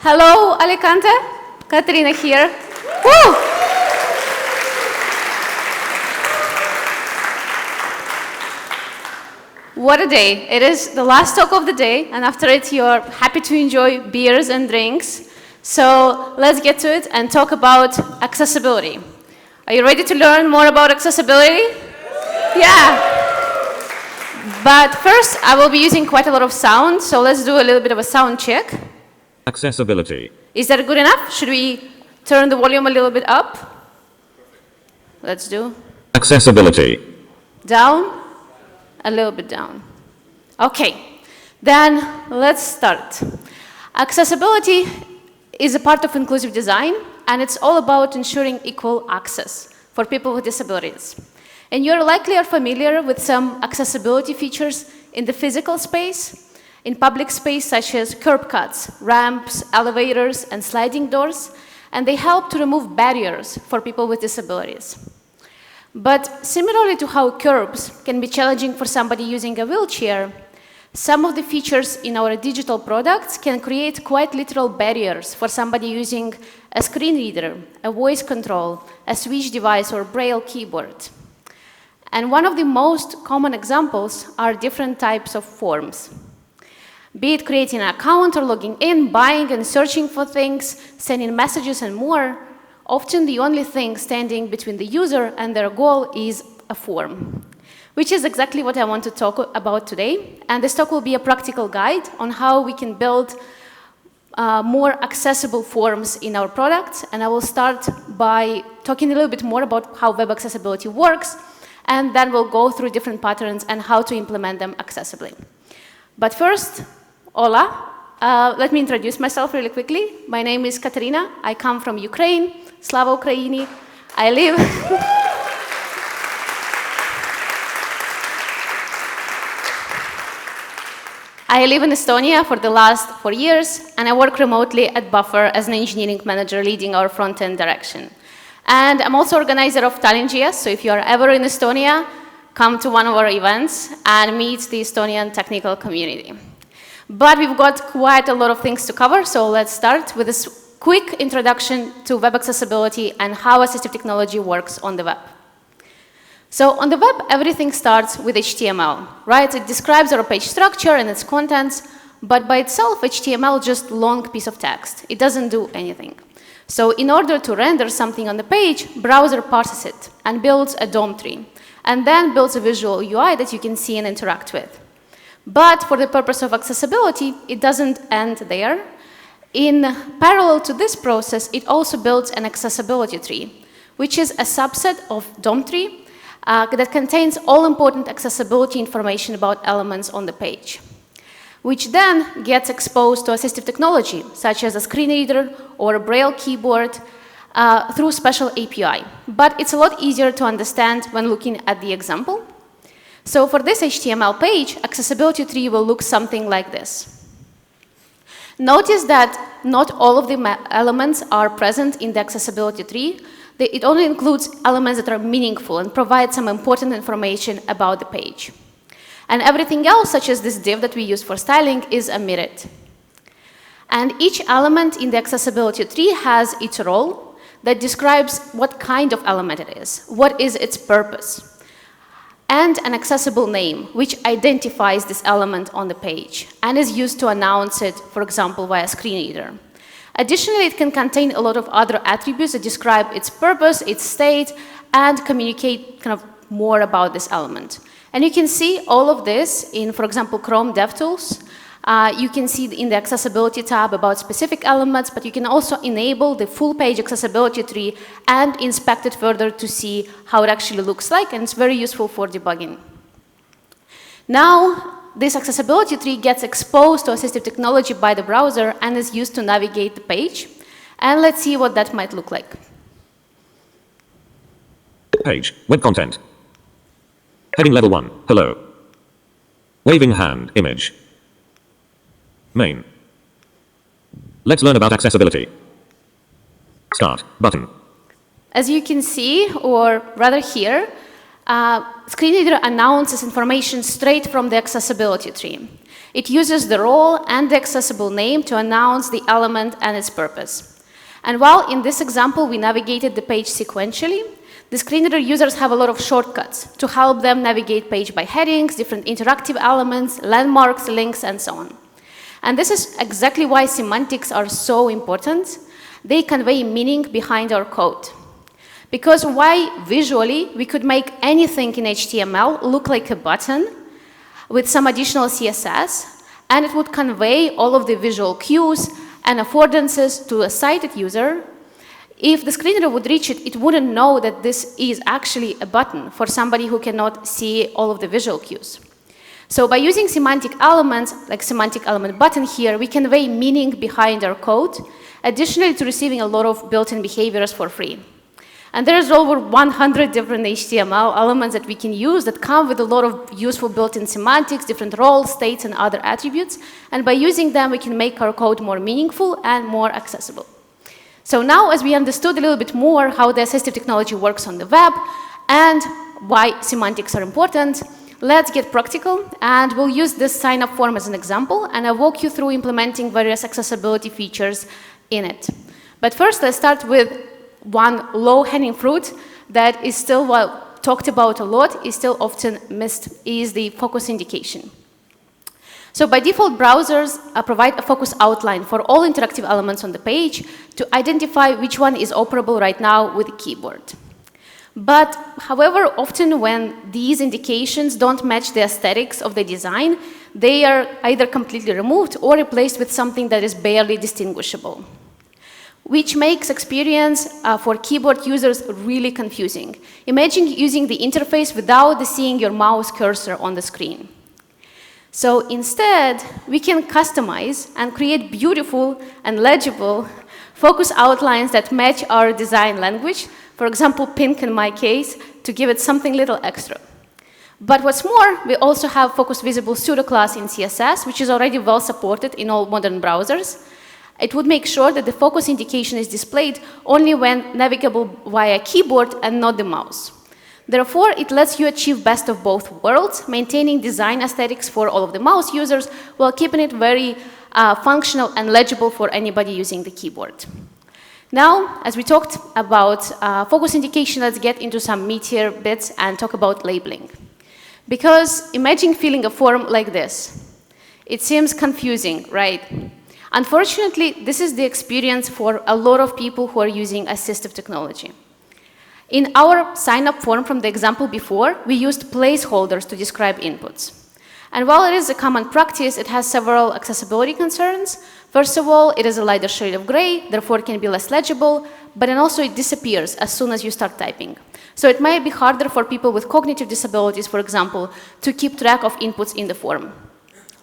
Hello, Alicante. Katerina here. Woo! What a day. It is the last talk of the day, and after it, you're happy to enjoy beers and drinks. So let's get to it and talk about accessibility. Are you ready to learn more about accessibility? Yeah. But first, I will be using quite a lot of sound, so let's do a little bit of a sound check. Accessibility. Is that good enough? Should we turn the volume a little bit up? Let's do. Accessibility. Down, a little bit down. Okay, then let's start. Accessibility is a part of inclusive design, and it's all about ensuring equal access for people with disabilities. And you're likely familiar with some accessibility features in the physical space, in public space such as curb cuts, ramps, elevators, and sliding doors, and they help to remove barriers for people with disabilities. But similarly to how curbs can be challenging for somebody using a wheelchair, some of the features in our digital products can create quite literal barriers for somebody using a screen reader, a voice control, a switch device, or braille keyboard. And one of the most common examples are different types of forms. Be it creating an account or logging in, buying and searching for things, sending messages and more, often the only thing standing between the user and their goal is a form, which is exactly what I want to talk about today. And this talk will be a practical guide on how we can build more accessible forms in our products. And I will start by talking a little bit more about how web accessibility works, and then we'll go through different patterns and how to implement them accessibly. But first, hola. Let me introduce myself really quickly. My name is Kateryna. I come from Ukraine, Slava Ukraini. I live in Estonia for the last 4 years, and I work remotely at Buffer as an engineering manager leading our front-end direction. And I'm also organizer of Tallinn.js, so if you are ever in Estonia, come to one of our events and meet the Estonian technical community. But we've got quite a lot of things to cover, so let's start with this quick introduction to web accessibility and how assistive technology works on the web. So on the web, everything starts with HTML, right? It describes our page structure and its contents, but by itself, HTML is just a long piece of text. It doesn't do anything. So in order to render something on the page, browser parses it and builds a DOM tree, and then builds a visual UI that you can see and interact with. But for the purpose of accessibility, it doesn't end there. In parallel to this process, it also builds an accessibility tree, which is a subset of DOM tree that contains all important accessibility information about elements on the page, which then gets exposed to assistive technology, such as a screen reader or a braille keyboard, through special API. But it's a lot easier to understand when looking at the example. So for this HTML page, accessibility tree will look something like this. Notice that not all of the elements are present in the accessibility tree. It only includes elements that are meaningful and provide some important information about the page. And everything else, such as this div that we use for styling, is omitted. And each element in the accessibility tree has its role that describes what kind of element it is, what is its purpose, and an accessible name, which identifies this element on the page and is used to announce it, for example, via screen reader. Additionally, it can contain a lot of other attributes that describe its purpose, its state, and communicate kind of more about this element. And you can see all of this in, for example, Chrome DevTools. You can see in the accessibility tab about specific elements, but you can also enable the full page accessibility tree and inspect it further to see how it actually looks like, and it's very useful for debugging. Now, this accessibility tree gets exposed to assistive technology by the browser and is used to navigate the page. And let's see what that might look like. Page. Web content. Heading level 1. Hello. Waving hand. Image. Main. Let's learn about accessibility. Start. Button. As you can see, or rather hear, screen reader announces information straight from the accessibility tree. It uses the role and the accessible name to announce the element and its purpose. And while in this example we navigated the page sequentially, the screen reader users have a lot of shortcuts to help them navigate page by headings, different interactive elements, landmarks, links, and so on. And this is exactly why semantics are so important. They convey meaning behind our code. Because why visually we could make anything in HTML look like a button with some additional CSS, and it would convey all of the visual cues and affordances to a sighted user. If the screen reader would reach it, it wouldn't know that this is actually a button for somebody who cannot see all of the visual cues. So by using semantic elements, like semantic element button here, we convey meaning behind our code, additionally to receiving a lot of built-in behaviors for free. And there's over 100 different HTML elements that we can use that come with a lot of useful built-in semantics, different roles, states, and other attributes. And by using them, we can make our code more meaningful and more accessible. So now, as we understood a little bit more how the assistive technology works on the web and why semantics are important, let's get practical, and we'll use this sign-up form as an example, and I'll walk you through implementing various accessibility features in it. But first, let's start with one low-hanging fruit that is still talked about a lot, is still often missed, is the focus indication. So by default, browsers provide a focus outline for all interactive elements on the page to identify which one is operable right now with the keyboard. But however, often when these indications don't match the aesthetics of the design, they are either completely removed or replaced with something that is barely distinguishable, which makes experience for keyboard users really confusing. Imagine using the interface without seeing your mouse cursor on the screen. So instead, we can customize and create beautiful and legible focus outlines that match our design language, for example, pink in my case, to give it something little extra. But what's more, we also have focus visible pseudo-class in CSS, which is already well supported in all modern browsers. It would make sure that the focus indication is displayed only when navigable via keyboard and not the mouse. Therefore, it lets you achieve best of both worlds, maintaining design aesthetics for all of the mouse users while keeping it very functional and legible for anybody using the keyboard. Now, as we talked about focus indication, let's get into some meatier bits and talk about labeling. Because imagine filling a form like this. It seems confusing, right? Unfortunately, this is the experience for a lot of people who are using assistive technology. In our sign-up form from the example before, we used placeholders to describe inputs. And while it is a common practice, it has several accessibility concerns. First of all, it is a lighter shade of gray, therefore it can be less legible, but then also it disappears as soon as you start typing. So it might be harder for people with cognitive disabilities, for example, to keep track of inputs in the form.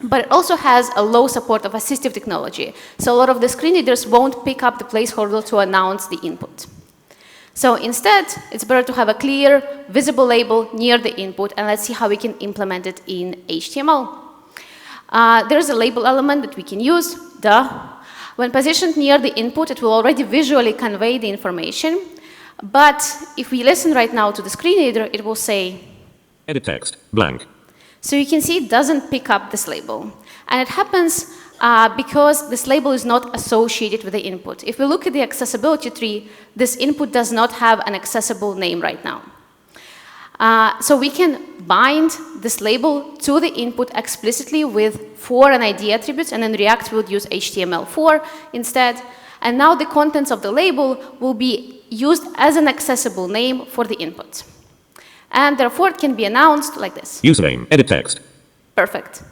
But it also has a low support of assistive technology, so a lot of the screen readers won't pick up the placeholder to announce the input. So instead, it's better to have a clear, visible label near the input, and let's see how we can implement it in HTML. There's a label element that we can use, When positioned near the input, it will already visually convey the information, but if we listen right now to the screen reader, it will say, edit text, blank. So you can see it doesn't pick up this label. And it happens because this label is not associated with the input. If we look at the accessibility tree, this input does not have an accessible name right now. So we can bind this label to the input explicitly with for and ID attributes, and in React we would use HTML4 instead. And now the contents of the label will be used as an accessible name for the input. And therefore it can be announced like this. Username, edit text. Perfect.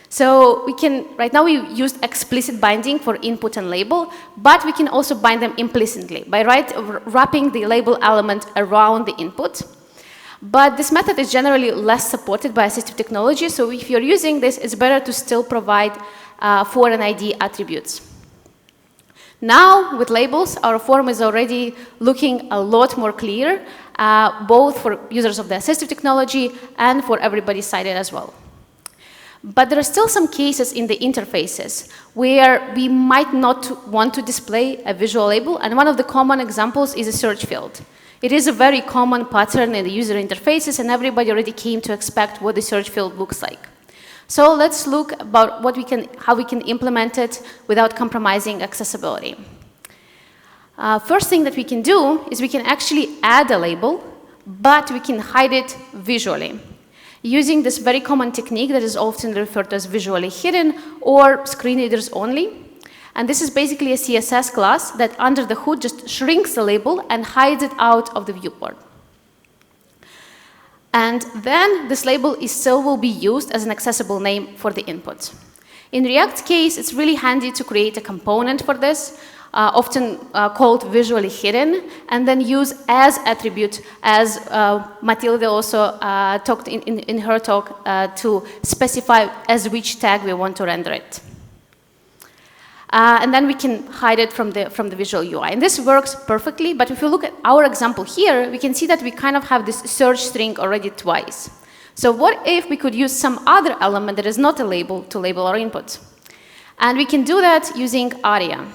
So we can, right now we used explicit binding for input and label, but we can also bind them implicitly by wrapping the label element around the input. But this method is generally less supported by assistive technology, so if you're using this, it's better to still provide for and ID attributes. Now, with labels, our form is already looking a lot more clear, both for users of the assistive technology and for everybody sighted as well. But there are still some cases in the interfaces where we might not want to display a visual label, and one of the common examples is a search field. It is a very common pattern in the user interfaces, and everybody already came to expect what the search field looks like. So let's look about how we can implement it without compromising accessibility. First thing that we can do is we can actually add a label, but we can hide it visually, using this very common technique that is often referred to as visually hidden or screen readers only. And this is basically a CSS class that under the hood just shrinks the label and hides it out of the viewport. And then this label still will be used as an accessible name for the input. In React's case, it's really handy to create a component for this, often called visually hidden, and then use as attribute, as Matilde also talked in her talk, to specify as which tag we want to render it. And then we can hide it from the visual UI. And this works perfectly, but if you look at our example here, we can see that we kind of have this search string already twice. So what if we could use some other element that is not a label to label our input? And we can do that using ARIA.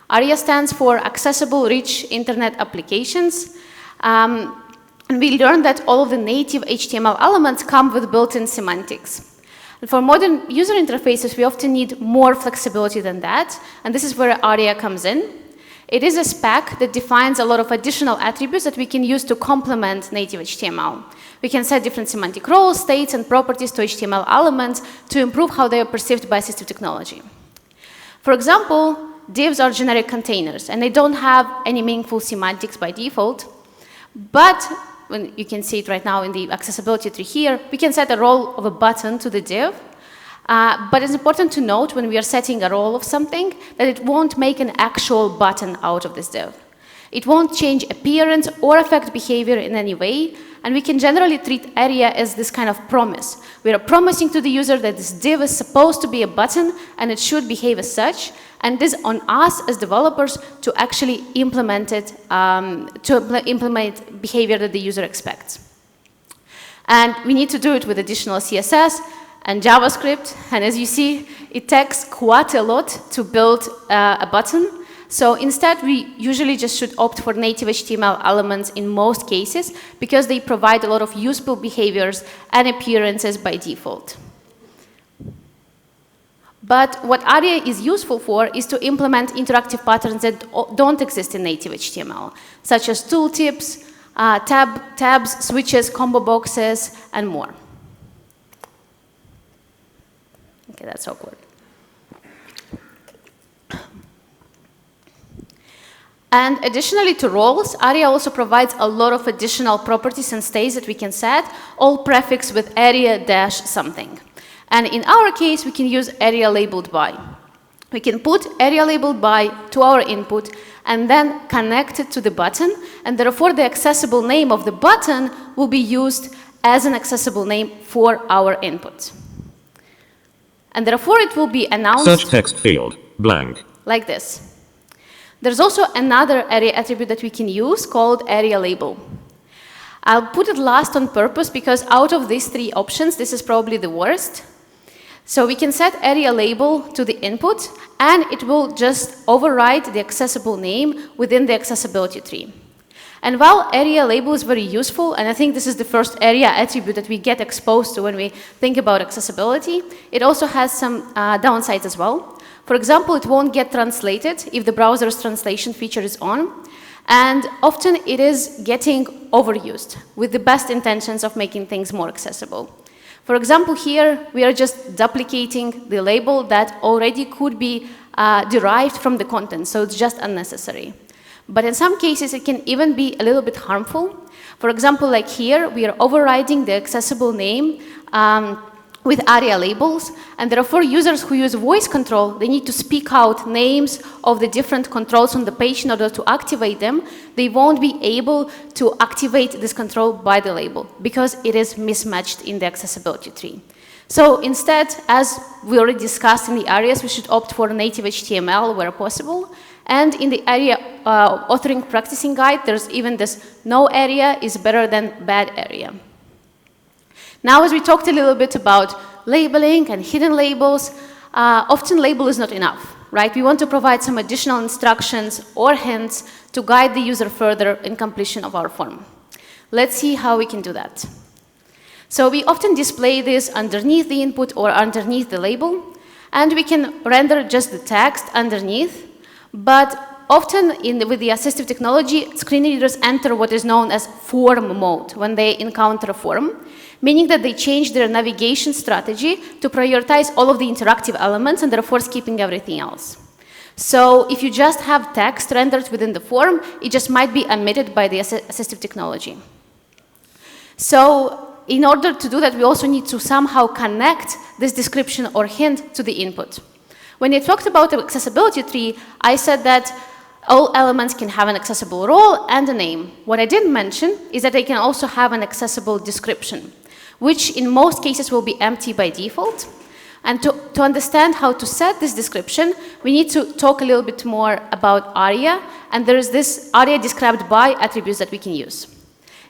ARIA stands for Accessible Rich Internet Applications. And we learned that all of the native HTML elements come with built-in semantics. And for modern user interfaces, we often need more flexibility than that, and this is where ARIA comes in. It is a spec that defines a lot of additional attributes that we can use to complement native HTML. We can set different semantic roles, states, and properties to HTML elements to improve how they are perceived by assistive technology. For example, divs are generic containers, and they don't have any meaningful semantics by default, but when you can see it right now in the accessibility tree here, we can set a role of a button to the div. But it's important to note when we are setting a role of something that it won't make an actual button out of this div. It won't change appearance or affect behavior in any way, and we can generally treat ARIA as this kind of promise. We are promising to the user that this div is supposed to be a button and it should behave as such, and it is on us as developers to actually implement it, implement behavior that the user expects. And we need to do it with additional CSS and JavaScript, and as you see, it takes quite a lot to build a button. So instead, we usually just should opt for native HTML elements in most cases because they provide a lot of useful behaviors and appearances by default. But what ARIA is useful for is to implement interactive patterns that don't exist in native HTML, such as tooltips, tabs, switches, combo boxes, and more. Okay, that's awkward. And additionally to roles, ARIA also provides a lot of additional properties and states that we can set, all prefixed with ARIA-something. And in our case, we can use ARIA labeled by. We can put ARIA labeled by to our input and then connect it to the button, and therefore the accessible name of the button will be used as an accessible name for our input. And therefore it will be announced Search text field, blank. Like this. There's also another ARIA attribute that we can use called ARIA label. I'll put it last on purpose because out of these three options, this is probably the worst. So we can set ARIA label to the input, and it will just override the accessible name within the accessibility tree. And while ARIA label is very useful, and I think this is the first ARIA attribute that we get exposed to when we think about accessibility, it also has some downsides as well. For example, it won't get translated if the browser's translation feature is on, and often it is getting overused with the best intentions of making things more accessible. For example, here we are just duplicating the label that already could be derived from the content, so it's just unnecessary. But in some cases, it can even be a little bit harmful. For example, like here, we are overriding the accessible name with ARIA labels, and therefore users who use voice control, they need to speak out names of the different controls on the page in order to activate them. They won't be able to activate this control by the label because it is mismatched in the accessibility tree. So instead, as we already discussed in the areas, we should opt for native HTML where possible. And in the ARIA authoring practicing guide, there's even this no ARIA is better than bad ARIA. Now, as we talked a little bit about labeling and hidden labels, often label is not enough, right? We want to provide some additional instructions or hints to guide the user further in completion of our form. Let's see how we can do that. So we often display this underneath the input or underneath the label, and we can render just the text underneath, but often with the assistive technology, screen readers enter what is known as form mode when they encounter a form, meaning that they change their navigation strategy to prioritize all of the interactive elements and therefore skipping everything else. So if you just have text rendered within the form, it just might be omitted by the assistive technology. So in order to do that, we also need to somehow connect this description or hint to the input. When I talked about the accessibility tree, I said that all elements can have an accessible role and a name. What I didn't mention is that they can also have an accessible description, which in most cases will be empty by default. And to understand how to set this description, we need to talk a little bit more about ARIA, and there is this ARIA described by attributes that we can use.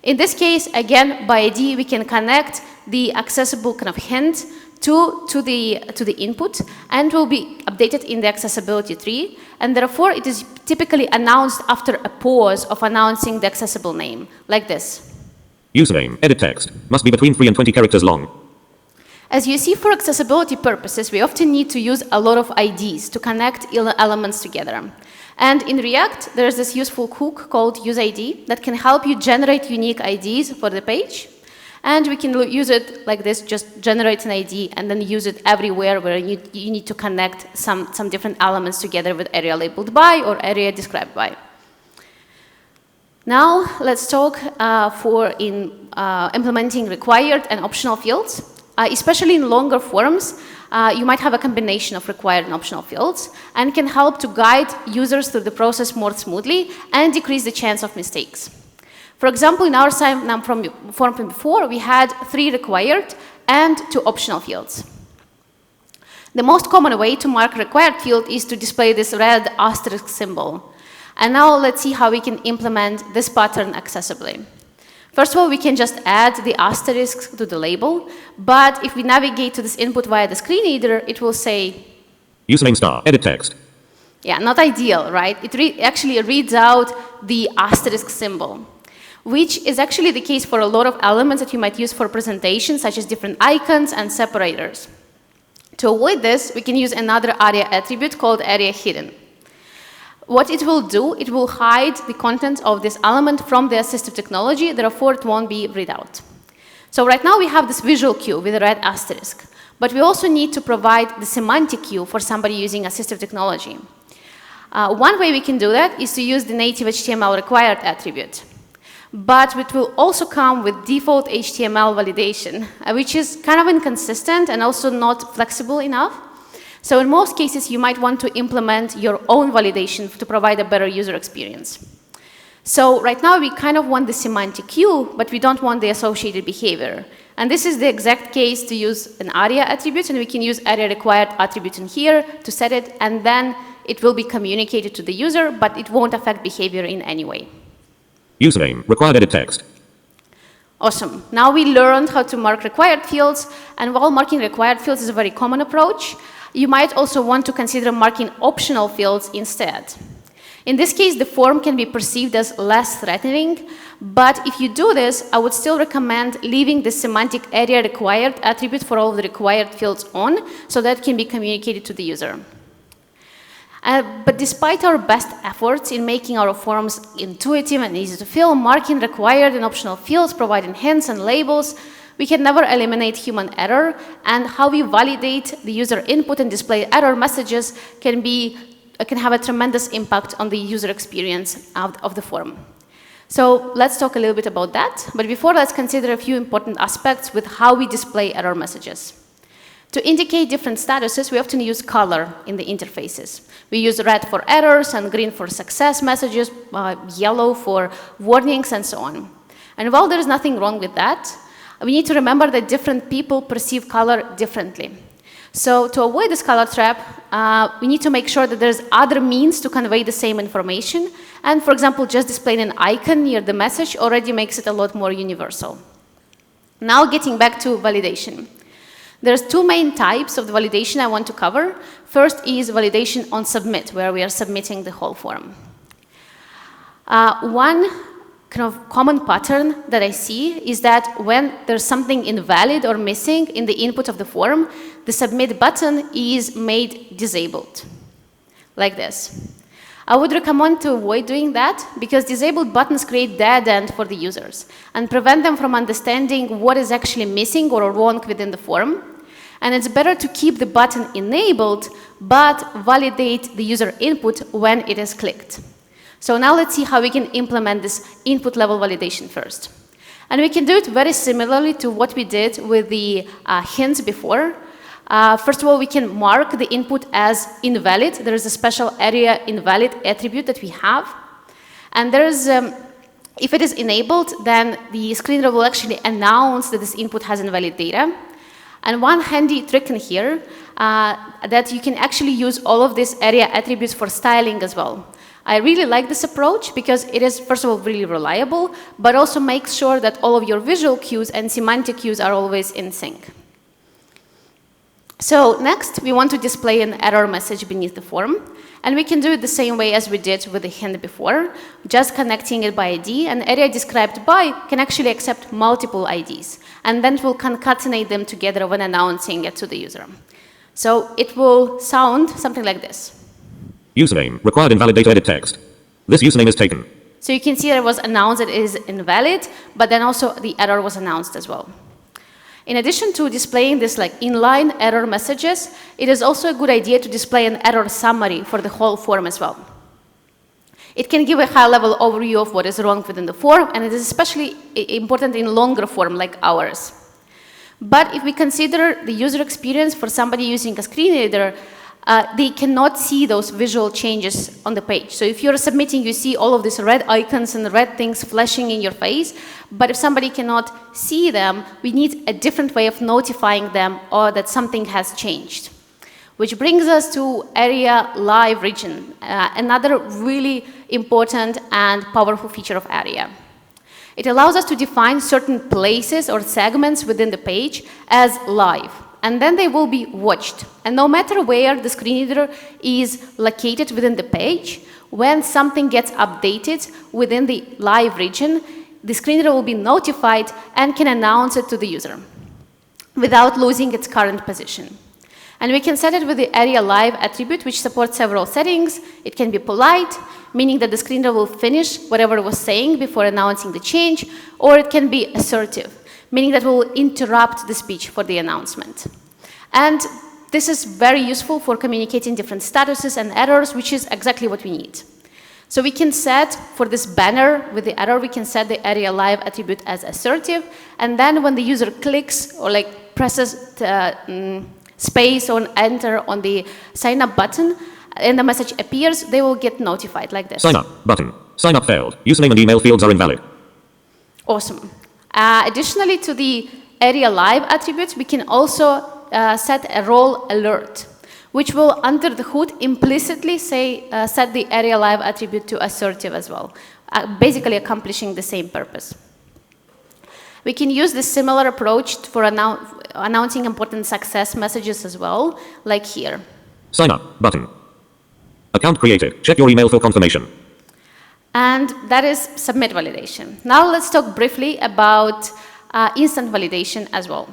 In this case, again, by ID, we can connect the accessible kind of hint to the input, and will be updated in the accessibility tree, and therefore it is typically announced after a pause of announcing the accessible name, like this. Username, edit text, must be between 3 and 20 characters long. As you see, for accessibility purposes, we often need to use a lot of IDs to connect elements together. And in React, there's this useful hook called useID that can help you generate unique IDs for the page. And we can use it like this, just generate an ID and then use it everywhere where you need to connect some different elements together with area labeled by or area described by. Now, let's talk implementing required and optional fields. Especially in longer forms, you might have a combination of required and optional fields and can help to guide users through the process more smoothly and decrease the chance of mistakes. For example, in our form from before, we had 3 required and 2 optional fields. The most common way to mark required field is to display this red asterisk symbol. And now let's see how we can implement this pattern accessibly. First of all, we can just add the asterisk to the label, but if we navigate to this input via the screen reader, it will say username star, edit text. Yeah, not ideal, right? It actually reads out the asterisk symbol, which is actually the case for a lot of elements that you might use for presentations, such as different icons and separators. To avoid this, we can use another ARIA attribute called ARIA hidden. What it will do, it will hide the content of this element from the assistive technology, therefore it won't be read out. So right now we have this visual cue with a red asterisk, but we also need to provide the semantic cue for somebody using assistive technology. One way we can do that is to use the native HTML required attribute, but it will also come with default HTML validation, which is kind of inconsistent and also not flexible enough. So in most cases, you might want to implement your own validation to provide a better user experience. So right now, we kind of want the semantic cue, but we don't want the associated behavior. And this is the exact case to use an ARIA attribute, and we can use ARIA required attribute in here to set it, and then it will be communicated to the user, but it won't affect behavior in any way. Username, required edit text. Awesome. Now we learned how to mark required fields, and while marking required fields is a very common approach, you might also want to consider marking optional fields instead. In this case, the form can be perceived as less threatening, but if you do this, I would still recommend leaving the semantic ARIA required attribute for all of the required fields on, so that can be communicated to the user. But despite our best efforts in making our forms intuitive and easy to fill, marking required and optional fields, providing hints and labels, we can never eliminate human error, and how we validate the user input and display error messages can have a tremendous impact on the user experience of the form. So let's talk a little bit about that, but before, let's consider a few important aspects with how we display error messages. To indicate different statuses, we often use color in the interfaces. We use red for errors and green for success messages, yellow for warnings, and so on. And while there is nothing wrong with that, we need to remember that different people perceive color differently. So to avoid this color trap, we need to make sure that there's other means to convey the same information. And for example, just displaying an icon near the message already makes it a lot more universal. Now getting back to validation. There's 2 main types of the validation I want to cover. First is validation on submit, where we are submitting the whole form. One kind of common pattern that I see is that when there's something invalid or missing in the input of the form, the submit button is made disabled, like this. I would recommend to avoid doing that because disabled buttons create dead end for the users and prevent them from understanding what is actually missing or wrong within the form. And it's better to keep the button enabled, but validate the user input when it is clicked. So now let's see how we can implement this input level validation first. And we can do it very similarly to what we did with the hints before. First of all, we can mark the input as invalid. There is a special area invalid attribute that we have. And there is, if it is enabled, then the screen reader will actually announce that this input has invalid data. And one handy trick in here, that you can actually use all of these area attributes for styling as well. I really like this approach because it is, first of all, really reliable, but also makes sure that all of your visual cues and semantic cues are always in sync. So next, we want to display an error message beneath the form. And we can do it the same way as we did with the hint before, just connecting it by ID. An area described by can actually accept multiple IDs. And then it will concatenate them together when announcing it to the user. So it will sound something like this. Username, required invalidate edit text. This username is taken. So you can see that it was announced that it is invalid, but then also the error was announced as well. In addition to displaying this like inline error messages, it is also a good idea to display an error summary for the whole form as well. It can give a high-level overview of what is wrong within the form, and it is especially important in longer form like ours. But if we consider the user experience for somebody using a screen reader, they cannot see those visual changes on the page. So if you're submitting, you see all of these red icons and red things flashing in your face. But if somebody cannot see them, we need a different way of notifying them or that something has changed. Which brings us to Area Live region, another really important and powerful feature of Area. It allows us to define certain places or segments within the page as live. And then they will be watched. And no matter where the screen reader is located within the page, when something gets updated within the live region, the screen reader will be notified and can announce it to the user without losing its current position. And we can set it with the Area Live attribute, which supports several settings. It can be polite, meaning that the screen reader will finish whatever it was saying before announcing the change, or it can be assertive, meaning that we'll interrupt the speech for the announcement. And this is very useful for communicating different statuses and errors, which is exactly what we need. So we can set, for this banner with the error, we can set the Area Live attribute as assertive, and then when the user clicks or like presses space or enter on the sign up button, and the message appears, they will get notified like this. Sign up button. Sign up failed. Username and email fields are invalid. Awesome. Additionally to the Area Live attributes, we can also set a role alert, which will, under the hood, implicitly set the Area Live attribute to assertive as well, basically accomplishing the same purpose. We can use this similar approach for announcing important success messages as well, like here. Sign up button. Account created. Check your email for confirmation. And that is submit validation. Now let's talk briefly about instant validation as well.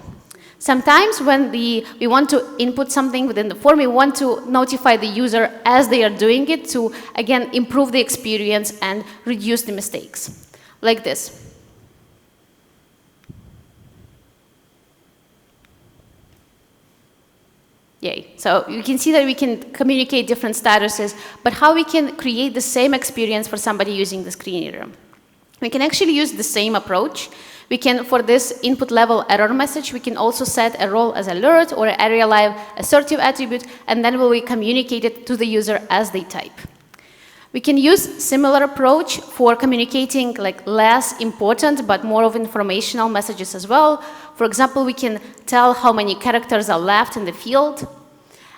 Sometimes when we want to input something within the form, we want to notify the user as they are doing it to, again, improve the experience and reduce the mistakes, like this. Yay. So you can see that we can communicate different statuses, but how we can create the same experience for somebody using the screen reader. We can actually use the same approach. We can, for this input level error message, we can also set a role as alert or an Area Live assertive attribute, and then we will communicate it to the user as they type. We can use similar approach for communicating like less important but more of informational messages as well. For example, we can tell how many characters are left in the field,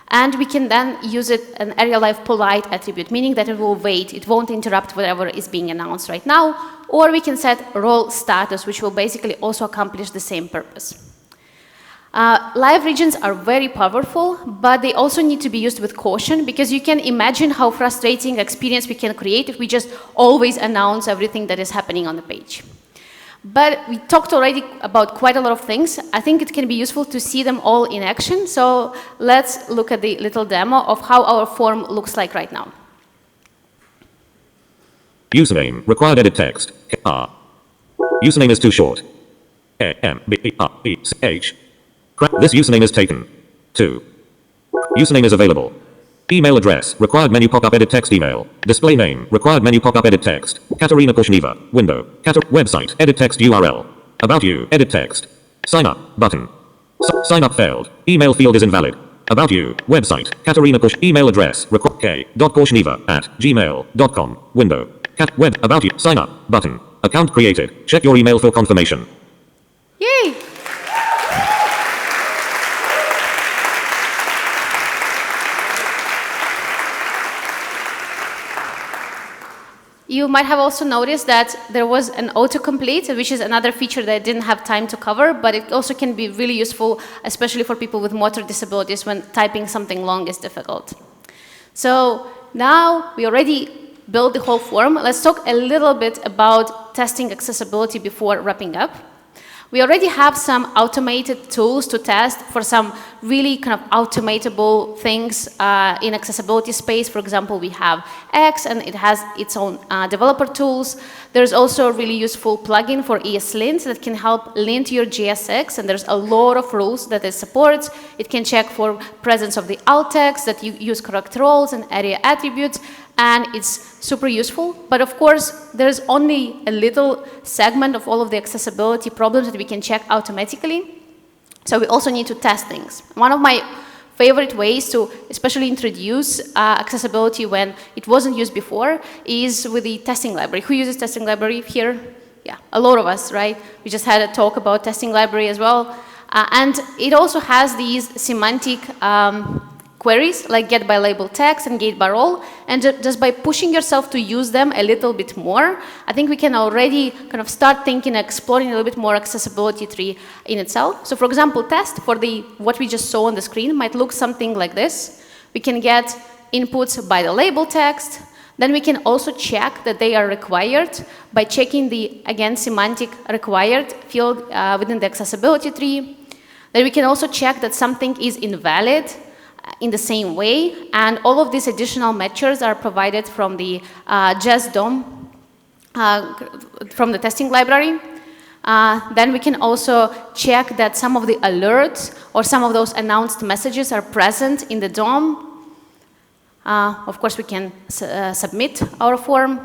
and we can then use it an Area Live polite attribute, meaning that it will wait, it won't interrupt whatever is being announced right now, or we can set role status, which will basically also accomplish the same purpose. Live regions are very powerful, but they also need to be used with caution, because you can imagine how frustrating experience we can create if we just always announce everything that is happening on the page. But we talked already about quite a lot of things. I think it can be useful to see them all in action. So let's look at the little demo of how our form looks like right now. Username, required edit text. R. Username is too short. A-M-B-E-R-E-C-H. This username is taken. 2. Username is available. Email address, required menu pop-up edit text email. Display name, required menu pop-up edit text. KATERYNA PORSHNIEVA, window. Website, edit text URL. About you, edit text. Sign up, button. Sign up failed. Email field is invalid. About you, website, KATERYNA email address, k.porshnieva@gmail.com, window. Web, about you, sign up, button. Account created. Check your email for confirmation. Yay! You might have also noticed that there was an autocomplete, which is another feature that I didn't have time to cover, but it also can be really useful, especially for people with motor disabilities when typing something long is difficult. So now we already built the whole form. Let's talk a little bit about testing accessibility before wrapping up. We already have some automated tools to test for some really kind of automatable things in accessibility space. For example, we have X, and it has its own developer tools. There's also a really useful plugin for ESLint that can help lint your JSX, and there's a lot of rules that it supports. It can check for presence of the alt text, that you use correct roles and area attributes, and it's super useful. But of course, there's only a little segment of all of the accessibility problems that we can check automatically. So we also need to test things. One of my favorite ways to especially introduce accessibility when it wasn't used before is with the testing library. Who uses testing library here? Yeah, a lot of us, right? We just had a talk about testing library as well. And it also has these semantic queries like get by label text and get by role, and just by pushing yourself to use them a little bit more, I think we can already kind of start thinking, exploring a little bit more accessibility tree in itself. So for example, test for what we just saw on the screen might look something like this. We can get inputs by the label text, then we can also check that they are required by checking the, again, semantic required field within the accessibility tree. Then we can also check that something is invalid in the same way, and all of these additional measures are provided from the just DOM from the testing library. Then we can also check that some of the alerts or some of those announced messages are present in the DOM. Of course, we can submit our form.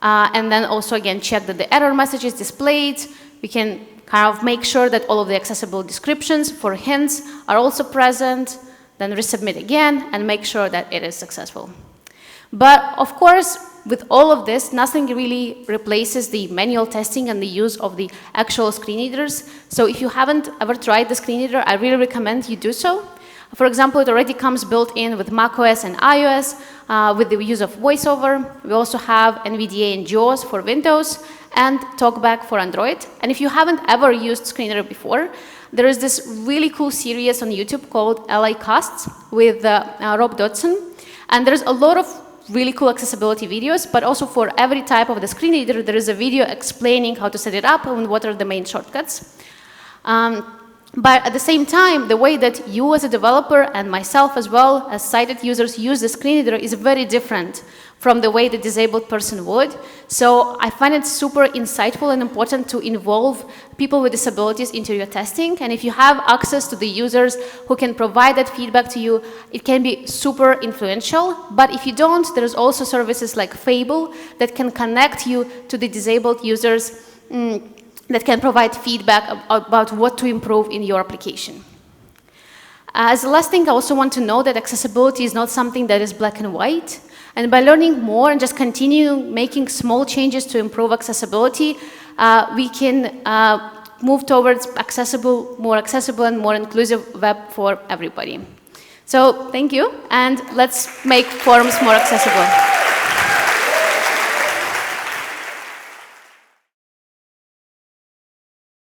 And then also, again, check that the error message is displayed. We can kind of make sure that all of the accessible descriptions for hints are also present, then resubmit again, and make sure that it is successful. But of course, with all of this, nothing really replaces the manual testing and the use of the actual screen readers. So if you haven't ever tried the screen reader, I really recommend you do so. For example, it already comes built in with macOS and iOS with the use of VoiceOver. We also have NVDA and JAWS for Windows and TalkBack for Android. And if you haven't ever used screen reader before, there is this really cool series on YouTube called LA Casts with Rob Dodson. And there's a lot of really cool accessibility videos, but also for every type of the screen reader, there is a video explaining how to set it up and what are the main shortcuts. But at the same time, the way that you as a developer and myself as well as sighted users use the screen reader is very different from the way the disabled person would. So I find it super insightful and important to involve people with disabilities into your testing. And if you have access to the users who can provide that feedback to you, it can be super influential. But if you don't, there's also services like Fable that can connect you to the disabled users that can provide feedback about what to improve in your application. As the last thing, I also want to know that accessibility is not something that is black and white. And by learning more and just continue making small changes to improve accessibility, we can move towards more accessible and more inclusive web for everybody. So thank you, and let's make forums more accessible.